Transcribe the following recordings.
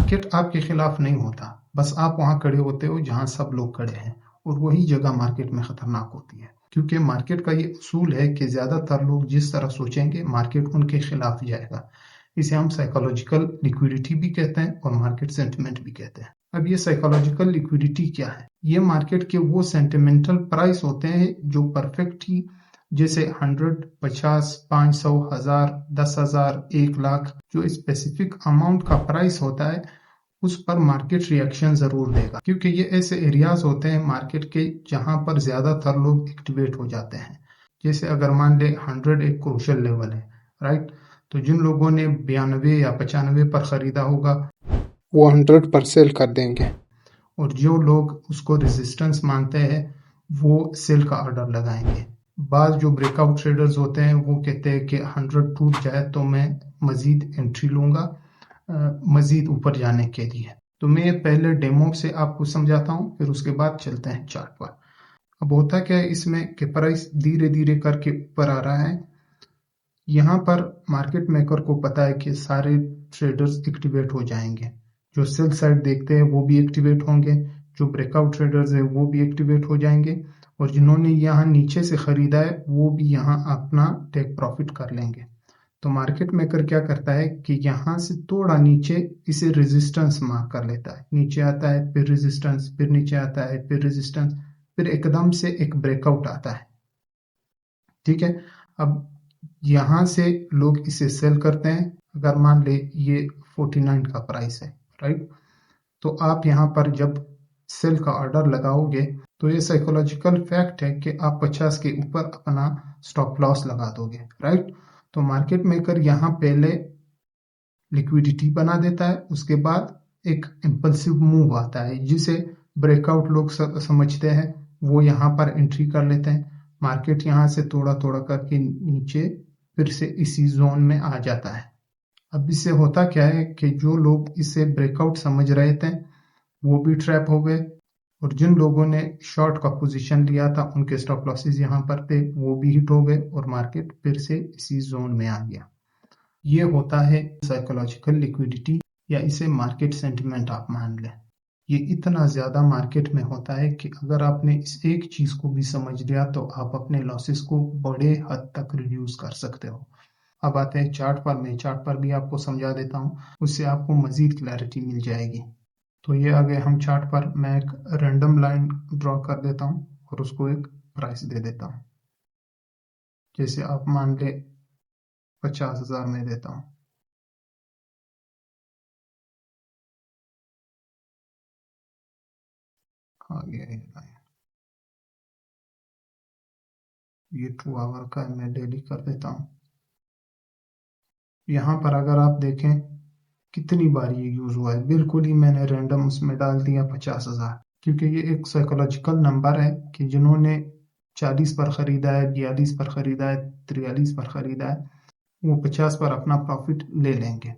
Market आपके खिलाफ नहीं होता, बस आप वहां खड़े होते हो जहां सब लोग खड़े हैं, और वही जगह मार्केट में खतरनाक होती है, क्योंकि मार्केट का ये उसूल है कि ज्यादातर लोग जिस तरह सोचेंगे मार्केट उनके खिलाफ जाएगा। इसे हम साइकोलॉजिकल लिक्विडिटी भी कहते हैं और मार्केट सेंटिमेंट भी कहते हैं। अब ये साइकोलॉजिकल लिक्विडिटी क्या है? ये मार्केट के वो सेंटिमेंटल प्राइस होते हैं जो परफेक्ट ही, जैसे 100, 50, 500, 1000, 10,000, 1 लाख, जो स्पेसिफिक अमाउंट का प्राइस होता है उस पर मार्केट रिएक्शन जरूर देगा, क्योंकि ये ऐसे एरियाज होते हैं मार्केट के जहां पर ज्यादातर लोग एक्टिवेट हो जाते हैं। जैसे अगर मान ले 100 एक क्रूशियल लेवल है, राइट? तो जिन लोगों ने 92 या 95 पर खरीदा होगा वो 100 पर सेल कर देंगे, और जो लोग उसको रेजिस्टेंस मानते हैं वो सेल का ऑर्डर लगाएंगे। बाद जो ब्रेकआउट ट्रेडर्स होते हैं वो कहते हैं कि 100 टूट जाए तो मैं मजीद एंट्री लूंगा मजीद ऊपर जाने के लिए। तो मैं पहले डेमो से आपको समझाता हूँ, फिर उसके बाद चलते हैं चार्ट पर। अब होता क्या है इसमें कि प्राइस धीरे धीरे करके ऊपर आ रहा है। यहाँ पर मार्केट मेकर को पता है कि सारे ट्रेडर्स एक्टिवेट हो जाएंगे, जो सेल साइड देखते हैं वो भी एक्टिवेट होंगे, जो ब्रेकआउट ट्रेडर्स है वो भी एक्टिवेट हो जाएंगे, और जिन्होंने यहाँ नीचे से खरीदा है वो भी यहाँ अपना टेक प्रॉफिट कर लेंगे। तो मार्केट मेकर क्या करता है कि यहाँ से थोड़ा नीचे इसे रेजिस्टेंस मार्क कर लेता है, नीचे आता है फिर रेजिस्टेंस, फिर नीचे आता है फिर रेजिस्टेंस, फिर एकदम से एक ब्रेकआउट आता है। ठीक है, अब यहाँ से लोग इसे सेल करते हैं। अगर मान ले ये 49 का प्राइस है, राइट? तो आप यहाँ पर जब सेल का ऑर्डर लगाओगे तो ये साइकोलॉजिकल फैक्ट है कि आप 50 के ऊपर अपना स्टॉप लॉस लगा दोगे, राइट? तो मार्केट मेकर यहाँ पहले लिक्विडिटी बना देता है, उसके बाद एक इम्पल्सिव मूव आता है जिसे ब्रेकआउट लोग समझते हैं, वो यहाँ पर एंट्री कर लेते हैं। मार्केट यहाँ से थोड़ा थोड़ा करके नीचे फिर से इसी जोन में आ जाता है। अब इससे होता क्या है कि जो लोग इसे ब्रेकआउट समझ रहे थे वो भी ट्रैप हो गए, और जिन लोगों ने शॉर्ट का पोजीशन लिया था उनके स्टॉप लॉसेस यहाँ पर थे वो भी हिट हो गए, और मार्केट फिर से इसी जोन में आ गया। ये होता है साइकोलॉजिकल लिक्विडिटी, या इसे मार्केट सेंटिमेंट आप मान लें। ये इतना ज्यादा मार्केट में होता है कि अगर आपने इस एक चीज को भी समझ लिया तो आप अपने लॉसेस को बड़े हद तक रिड्यूस कर सकते हो। अब आते हैं चार्ट पर। मैं चार्ट पर भी आपको समझा देता हूँ, उससे आपको मजीद क्लैरिटी मिल जाएगी। तो ये आ गए हम चार्ट पर। मैं एक रैंडम लाइन ड्रॉ कर देता हूँ और उसको एक प्राइस दे देता हूँ। जैसे आप मान ले 50,000 में देता हूँ। आ गया ये लाइन। ये 2 आवर का मैं डेली कर देता हूँ। यहाँ पर अगर आप देखें कितनी बार ये यूज हुआ है, बिल्कुल ही मैंने रैंडम उसमें डाल दिया 50,000, क्योंकि ये एक साइकोलॉजिकल नंबर है कि जिन्होंने 40 पर खरीदा है, 42 पर खरीदा है, 43 पर खरीदा है, वो 50 पर अपना प्रॉफिट ले लेंगे,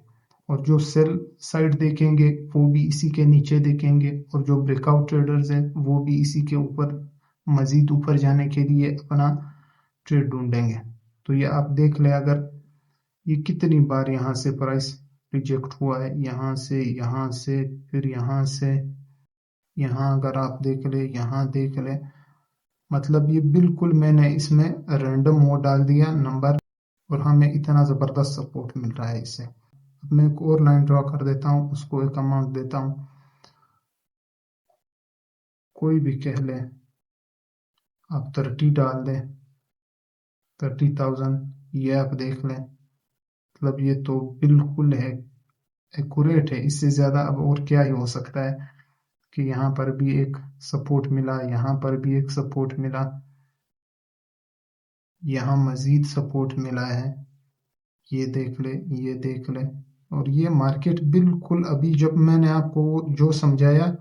और जो सेल साइड देखेंगे वो भी इसी के नीचे देखेंगे, और जो ब्रेकआउट ट्रेडर्स हैं वो भी इसी के ऊपर मजीद ऊपर जाने के लिए अपना ट्रेड ढूंढेंगे। तो ये आप देख ले, अगर ये कितनी बार यहाँ से प्राइस रिजेक्ट हुआ है, यहाँ से फिर यहाँ से यहाँ, अगर आप देख ले, यहाँ देख ले, मतलब ये बिल्कुल मैंने इसमें रैंडम वो डाल दिया नंबर, और हमें इतना जबरदस्त सपोर्ट मिल रहा है इससे। अब मैं एक और लाइन ड्रॉ कर देता हूँ, उसको एक अमाउंट देता हूँ, कोई भी कह ले, आप 30 डाल दें, 30,000। ये आप देख लें, मतलब ये तो बिल्कुल है, एक्यूरेट है। इससे ज्यादा अब और क्या ही हो सकता है कि यहाँ पर भी एक सपोर्ट मिला, यहाँ पर भी एक सपोर्ट मिला, यहाँ मजीद सपोर्ट मिला है, ये देख ले, ये देख ले। और ये मार्केट बिल्कुल अभी जब मैंने आपको जो समझाया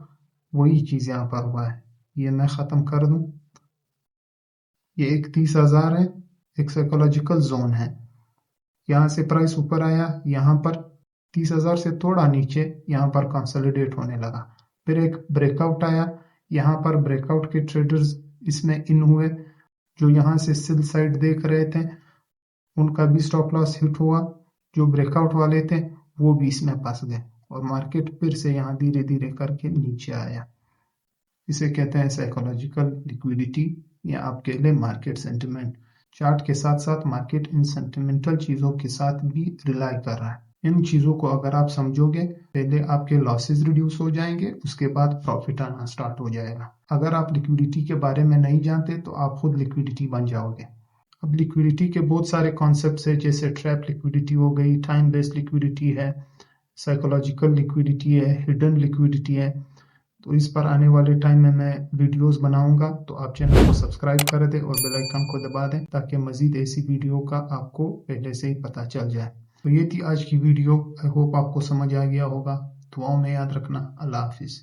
वही चीज यहाँ पर हुआ है। ये मैं खत्म कर दूं। ये एक 30,000 है, एक साइकोलॉजिकल जोन है। यहाँ से प्राइस ऊपर आया, यहाँ पर 30,000 से थोड़ा नीचे यहाँ पर कंसोलिडेट होने लगा, फिर एक ब्रेकआउट आया, यहाँ पर ब्रेकआउट के ट्रेडर्स इसमें इन हुए, जो यहाँ से सेल साइड देख रहे थे उनका भी स्टॉप लॉस हिट हुआ, जो ब्रेकआउट वाले थे वो भी इसमें फंस गए, और मार्केट फिर से यहाँ धीरे धीरे करके नीचे आया। इसे कहते हैं साइकोलॉजिकल लिक्विडिटी या आप कह लें मार्केट सेंटिमेंट। चार्ट के साथ साथ मार्केट इन सेंटिमेंटल चीजों के साथ भी रिलाई कर रहा है। इन चीजों को अगर आप समझोगे, पहले आपके लॉसेस रिड्यूस हो जाएंगे, उसके बाद प्रॉफिट आना स्टार्ट हो जाएगा। अगर आप लिक्विडिटी के बारे में नहीं जानते तो आप खुद लिक्विडिटी बन जाओगे। अब लिक्विडिटी के बहुत सारे कॉन्सेप्ट्स है, जैसे ट्रैप लिक्विडिटी हो गई, टाइम बेस्ड लिक्विडिटी है, साइकोलॉजिकल लिक्विडिटी है, हिडन लिक्विडिटी है। तो इस पर आने वाले टाइम में मैं वीडियोस बनाऊंगा, तो आप चैनल को सब्सक्राइब कर दें और बेल आइकन को दबा दें ताकि मजीद ऐसी वीडियो का आपको पहले से ही पता चल जाए। तो ये थी आज की वीडियो। आई होप आपको समझ आ गया होगा। दुआओं में याद रखना। अल्लाह हाफिज।